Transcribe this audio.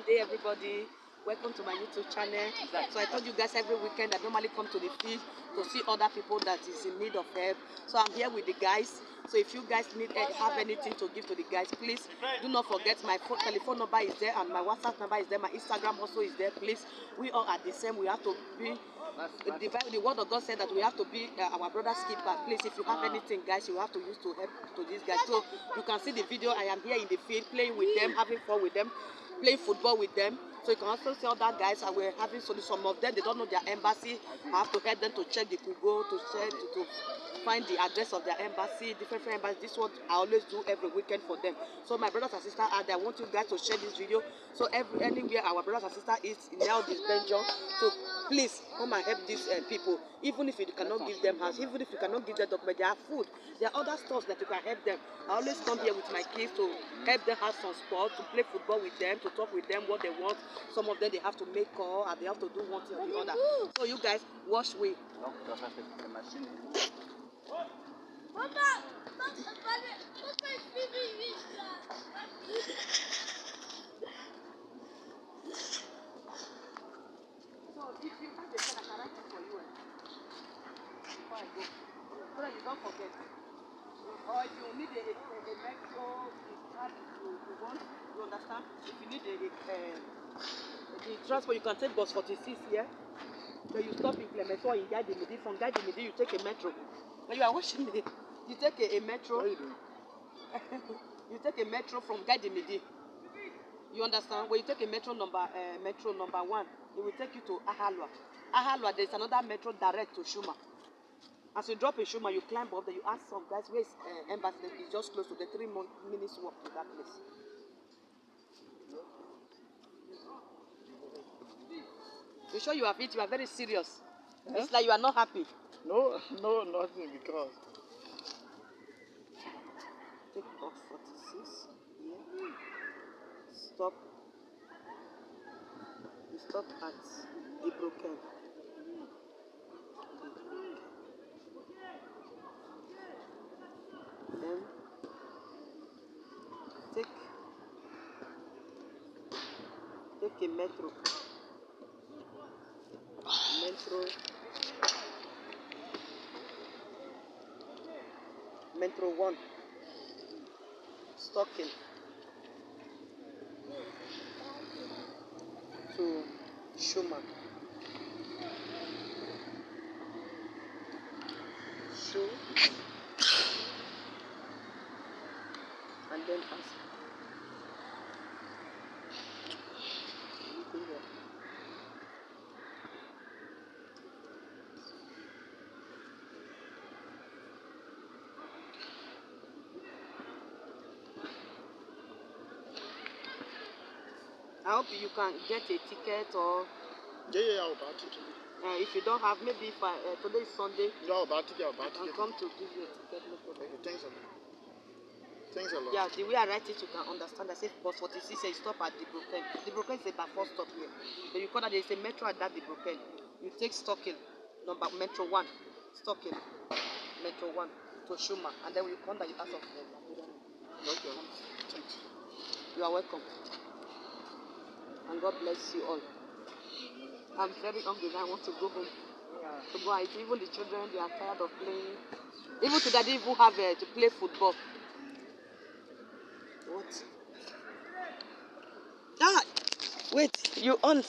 day, everybody. Welcome to my YouTube channel. So I told you guys every weekend I normally come to the field to see other people that is in need of help. So I'm here with the guys. So if you guys have anything to give to the guys, please do not forget my telephone number is there and my WhatsApp number is there. My Instagram also is there. Please, we all are the same. We have to be. The word of God said that we have to be our brother's keeper. Please, if you have anything, guys, you have to use to help to these guys. So you can see the video. I am here in the field playing with them, having fun with them, playing football with them. So you can also see other guys and we're having some of them, they don't know their embassy. I have to help them to check the Google, to check to find the address of their embassy, different embassies. This is what I always do every weekend for them. So my brothers and sisters out there, I want you guys to share this video. So anywhere our brothers and sisters is now this Benjamin. So please come and help these people. Even if you cannot give them house, even if you cannot give them document, they have food. There are other stuff that you can help them. I always come here with my kids to help them have some sport, to play football with them, to talk with them what they want. Some of them they have to make call and they have to do one thing or the other. So you guys watch me. So if you have the pen, I can write it for you before I go. So that you don't forget. Or if you need a metro, you want, you understand? If you need the transport, you can take bus 46 here. So you stop in Clemenceau in Gare du Midi. From Gare du Midi, you take a metro. When you are watching me, you take a metro. What are you doing? You take a metro from Gare du Midi. You understand? When you take a metro number 1, it will take you to Ahalwa. Ahalwa, there is another metro direct to Shuma. As you drop in Shuma, you climb up there, you ask some guys where is embassy. It's just close to the 3 minutes walk to that place. You sure you have it? You are very serious. Huh? It's like you are not happy. No, nothing because. Take off 46 here. Stop. You stop at the broken. Then take a metro. Metro 1. Stocking to Shuma. And then ask. I hope you can get a ticket or. Yeah, I'll buy a ticket. If you don't have, maybe if today is Sunday. Yeah, I'll buy a ticket. I'll come to give you a ticket. No problem. Okay, thanks a lot. Thanks a lot. Yeah, the way I write it, you can understand. I said bus 46 says stop at the Broken. The Broken is about 4 stop here. So you call that there is a metro at that the Broken. You take Stocking, metro 1, Stocking, metro 1 to Shuma, and then you come that you ask of them. Okay, thanks. You are welcome. And God bless you all. I'm very hungry now. I want to go home. To go out. Even the children, they are tired of playing. Even today, they even have to play football. What? Ah! Wait, you on.